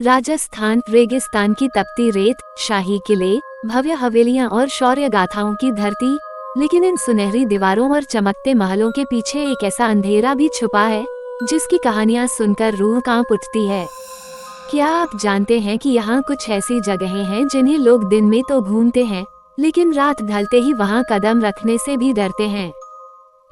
राजस्थान रेगिस्तान की तपती रेत, शाही किले, भव्य हवेलियां और शौर्य गाथाओं की धरती। लेकिन इन सुनहरी दीवारों और चमकते महलों के पीछे एक ऐसा अंधेरा भी छुपा है जिसकी कहानियां सुनकर रूह कांप उठती है। क्या आप जानते हैं कि यहाँ कुछ ऐसी जगहें हैं जिन्हें लोग दिन में तो घूमते हैं, लेकिन रात ढलते ही वहाँ कदम रखने से भी डरते हैं।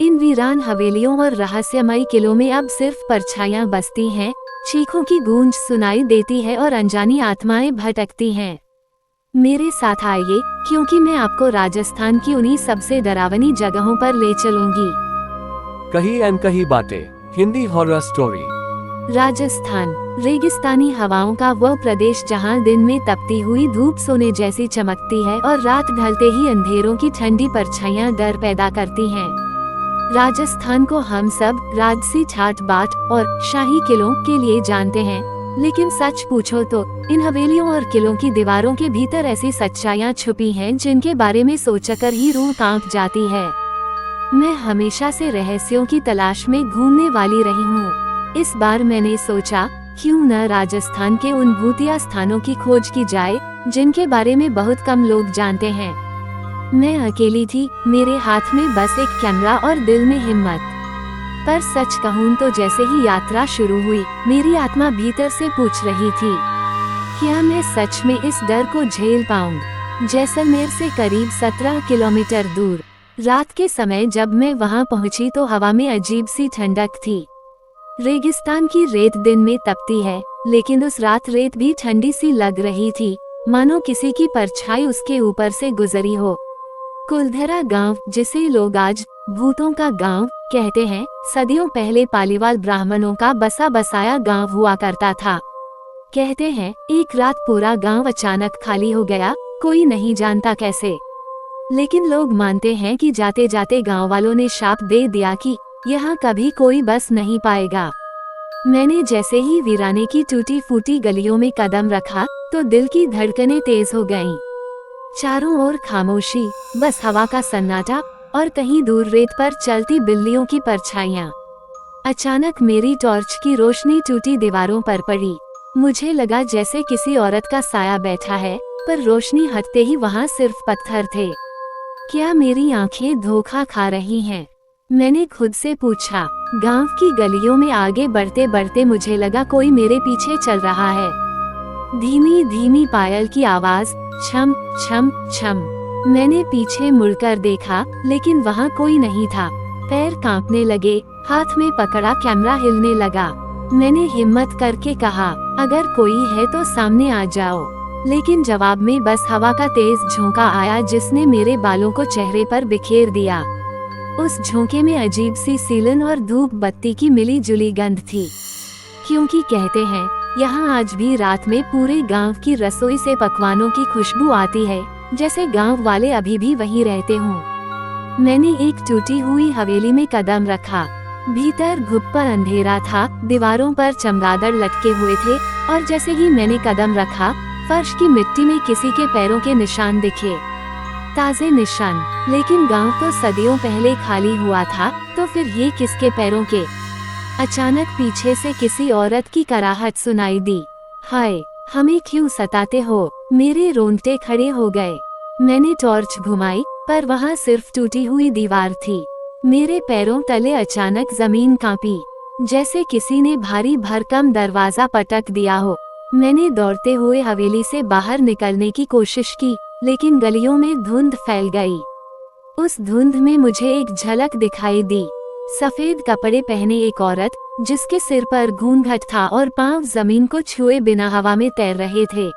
इन वीरान हवेलियों और रहस्यमयी किलों में अब सिर्फ परछाइयां बसती हैं, चीखों की गूंज सुनाई देती है और अनजानी आत्माएं भटकती हैं। मेरे साथ आइए, क्योंकि मैं आपको राजस्थान की उन्हीं सबसे डरावनी जगहों पर ले चलूंगी। कहीं अनकही बातें, हिंदी हॉरर स्टोरी। राजस्थान रेगिस्तानी हवाओं का वह प्रदेश जहां दिन में तपती हुई धूप सोने जैसी चमकती है और रात ढलते ही अंधेरों की ठंडी परछाइयां डर पैदा करती हैं। राजस्थान को हम सब राजसी ठाट बाट और शाही किलों के लिए जानते हैं, लेकिन सच पूछो तो इन हवेलियों और किलों की दीवारों के भीतर ऐसी सच्चाइयां छुपी हैं जिनके बारे में सोचकर ही रूह कांप जाती है। मैं हमेशा से रहस्यों की तलाश में घूमने वाली रही हूँ। इस बार मैंने सोचा, क्यों न राजस्थान के उन भूतिया स्थानों की खोज की जाए जिनके बारे में बहुत कम लोग जानते हैं। मैं अकेली थी, मेरे हाथ में बस एक कैमरा और दिल में हिम्मत। पर सच कहूँ तो जैसे ही यात्रा शुरू हुई, मेरी आत्मा भीतर से पूछ रही थी, क्या मैं सच में इस डर को झेल पाऊँ। जैसलमेर से करीब 17 किलोमीटर दूर रात के समय जब मैं वहां पहुंची तो हवा में अजीब सी ठंडक थी। रेगिस्तान की रेत दिन में तपती है, लेकिन उस रात रेत भी ठंडी सी लग रही थी, मानो किसी की परछाई उसके ऊपर से गुजरी हो। कुलधरा गांव, जिसे लोग आज भूतों का गांव कहते हैं, सदियों पहले पालीवाल ब्राह्मणों का बसा बसाया गांव हुआ करता था। कहते हैं एक रात पूरा गांव अचानक खाली हो गया, कोई नहीं जानता कैसे। लेकिन लोग मानते हैं कि जाते जाते गांव वालों ने शाप दे दिया कि यहाँ कभी कोई बस नहीं पाएगा। मैंने जैसे ही वीराने की टूटी फूटी गलियों में कदम रखा तो दिल की धड़कनें तेज हो गईं। चारों ओर खामोशी, बस हवा का सन्नाटा और कहीं दूर रेत पर चलती बिल्लियों की परछाइयां। अचानक मेरी टॉर्च की रोशनी टूटी दीवारों पर पड़ी। मुझे लगा जैसे किसी औरत का साया बैठा है, पर रोशनी हटते ही वहां सिर्फ पत्थर थे। क्या मेरी आंखें धोखा खा रही हैं? मैंने खुद से पूछा। गांव की गलियों में आगे बढ़ते बढ़ते मुझे लगा कोई मेरे पीछे चल रहा है। धीमी धीमी पायल की आवाज, छम छम छम। मैंने पीछे मुड़कर देखा, लेकिन वहाँ कोई नहीं था। पैर कांपने लगे, हाथ में पकड़ा कैमरा हिलने लगा। मैंने हिम्मत करके कहा, अगर कोई है तो सामने आ जाओ। लेकिन जवाब में बस हवा का तेज झोंका आया जिसने मेरे बालों को चेहरे पर बिखेर दिया। उस झोंके में अजीब सी सीलन और धूप बत्ती की मिली जुली गंध थी। क्योंकि कहते हैं यहाँ आज भी रात में पूरे गांव की रसोई से पकवानों की खुशबू आती है, जैसे गांव वाले अभी भी वहीं रहते हों। मैंने एक टूटी हुई हवेली में कदम रखा। भीतर घुप्पा अंधेरा था, दीवारों पर चमगादड़ लटके हुए थे और जैसे ही मैंने कदम रखा, फर्श की मिट्टी में किसी के पैरों के निशान दिखे। ताजे निशान, लेकिन गांव तो सदियों पहले खाली हुआ था, तो फिर ये किसके पैरों के? अचानक पीछे से किसी औरत की कराहट सुनाई दी। हाय, हमें क्यों सताते हो? मेरे रोंगटे खड़े हो गए। मैंने टॉर्च घुमाई, पर वहाँ सिर्फ टूटी हुई दीवार थी। मेरे पैरों तले अचानक जमीन कांपी, जैसे किसी ने भारी भरकम दरवाजा पटक दिया हो। मैंने दौड़ते हुए हवेली से बाहर निकलने की कोशिश की, लेकिन गलियों में धुंध फैल गई। उस धुंध में मुझे एक झलक दिखाई दी। सफेद कपड़े पहने एक औरत, जिसके सिर पर घूंघट था और पांव जमीन को छुए बिना हवा में तैर रहे थे।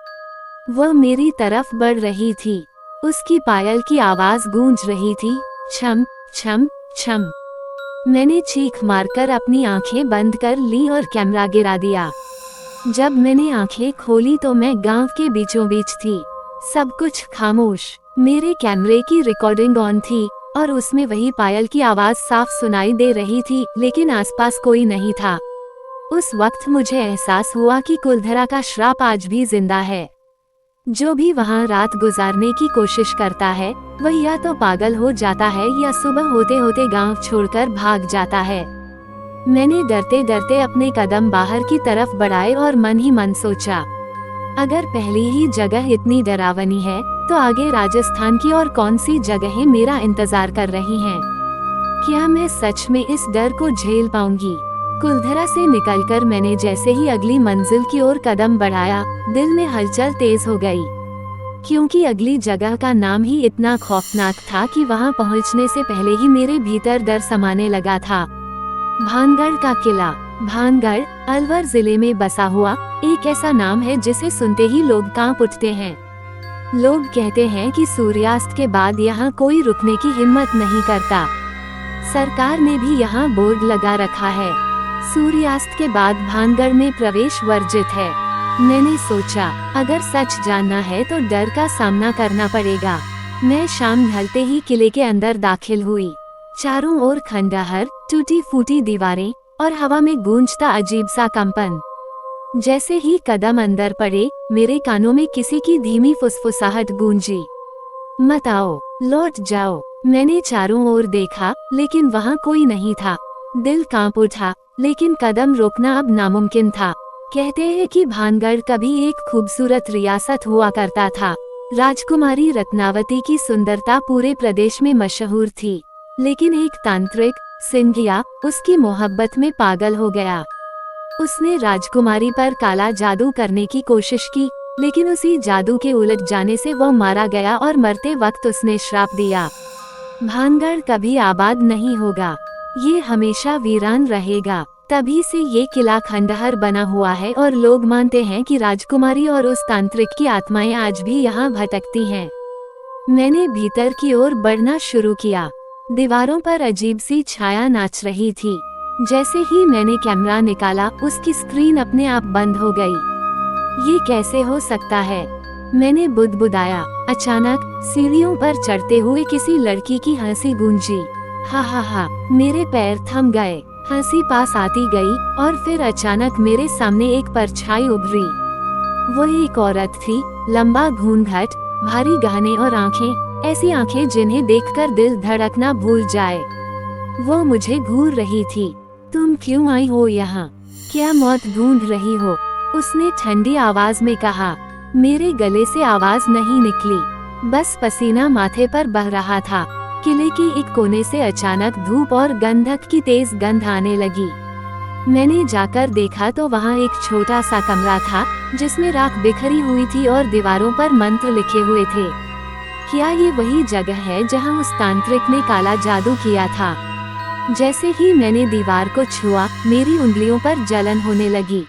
वह मेरी तरफ बढ़ रही थी। उसकी पायल की आवाज गूंज रही थी, छम छम छम। मैंने चीख मारकर अपनी आंखें बंद कर ली और कैमरा गिरा दिया। जब मैंने आंखें खोली तो मैं गांव के बीचों बीच थी। सब कुछ खामोश। मेरे कैमरे की रिकॉर्डिंग ऑन थी और उसमें वही पायल की आवाज साफ सुनाई दे रही थी, लेकिन आसपास कोई नहीं था। उस वक्त मुझे एहसास हुआ कि कुलधरा का श्राप आज भी जिंदा है। जो भी वहाँ रात गुजारने की कोशिश करता है, वह या तो पागल हो जाता है या सुबह होते होते गांव छोड़कर भाग जाता है। मैंने डरते डरते अपने कदम बाहर की तरफ बढ़ाए और मन ही मन सोचा, अगर पहली ही जगह इतनी डरावनी है, तो आगे राजस्थान की और कौन सी जगहें मेरा इंतजार कर रही हैं? क्या मैं सच में इस डर को झेल पाऊंगी? कुलधरा से निकलकर मैंने जैसे ही अगली मंजिल की ओर कदम बढ़ाया, दिल में हलचल तेज हो गई, क्योंकि अगली जगह का नाम ही इतना खौफनाक था कि वहां पहुंचने से पहले ही मेरे भीतर डर समाने लगा था। भानगढ़ का किला। भानगढ़ अलवर जिले में बसा हुआ एक ऐसा नाम है जिसे सुनते ही लोग कांप उठते हैं। लोग कहते हैं कि सूर्यास्त के बाद यहाँ कोई रुकने की हिम्मत नहीं करता। सरकार ने भी यहाँ बोर्ड लगा रखा है, सूर्यास्त के बाद भानगढ़ में प्रवेश वर्जित है। मैंने सोचा, अगर सच जानना है तो डर का सामना करना पड़ेगा। मैं शाम ढलते ही किले के अंदर दाखिल हुई। चारों ओर खंडहर, टूटी फूटी दीवारें और हवा में गूंजता अजीब सा कंपन। जैसे ही कदम अंदर पड़े, मेरे कानों में किसी की धीमी फुसफुसाहट गूंजी, मत आओ, लौट जाओ। मैंने चारों ओर देखा, लेकिन वहाँ कोई नहीं था। दिल कांप उठा, लेकिन कदम रोकना अब नामुमकिन था। कहते हैं कि भानगढ़ कभी एक खूबसूरत रियासत हुआ करता था। राजकुमारी रत्नावती की सुंदरता पूरे प्रदेश में मशहूर थी, लेकिन एक तांत्रिक सिंधिया उसकी मोहब्बत में पागल हो गया। उसने राजकुमारी पर काला जादू करने की कोशिश की, लेकिन उसी जादू के उलट जाने से वो मारा गया और मरते वक्त उसने श्राप दिया, भानगढ़ कभी आबाद नहीं होगा, ये हमेशा वीरान रहेगा। तभी से ये किला खंडहर बना हुआ है और लोग मानते हैं कि राजकुमारी और उस तांत्रिक की आत्माएं आज भी यहाँ भटकती हैं। मैंने भीतर की ओर बढ़ना शुरू किया। दीवारों पर अजीब सी छाया नाच रही थी। जैसे ही मैंने कैमरा निकाला, उसकी स्क्रीन अपने आप बंद हो गई। ये कैसे हो सकता है? मैंने बुदबुदाया। अचानक सीढ़ियों पर चढ़ते हुए किसी लड़की की हंसी गूंजी। हा हा हा, मेरे पैर थम गए। हंसी पास आती गई और फिर अचानक मेरे सामने एक परछाई उभरी। वो एक औरत थी, लंबा घूंघट, भारी गहने और आंखें, ऐसी आंखें जिन्हें देखकर दिल धड़कना भूल जाए। वो मुझे घूर रही थी। तुम क्यों आई हो यहाँ? क्या मौत ढूंढ रही हो? उसने ठंडी आवाज में कहा। मेरे गले से आवाज नहीं निकली, बस पसीना माथे पर बह रहा था। किले के एक कोने से अचानक धूप और गंधक की तेज गंध आने लगी। मैंने जाकर देखा तो वहाँ एक छोटा सा कमरा था, जिसमें राख बिखरी हुई थी और दीवारों पर मंत्र लिखे हुए थे। क्या ये वही जगह है जहाँ उस तांत्रिक ने काला जादू किया था? जैसे ही मैंने दीवार को छुआ, मेरी उंगलियों पर जलन होने लगी।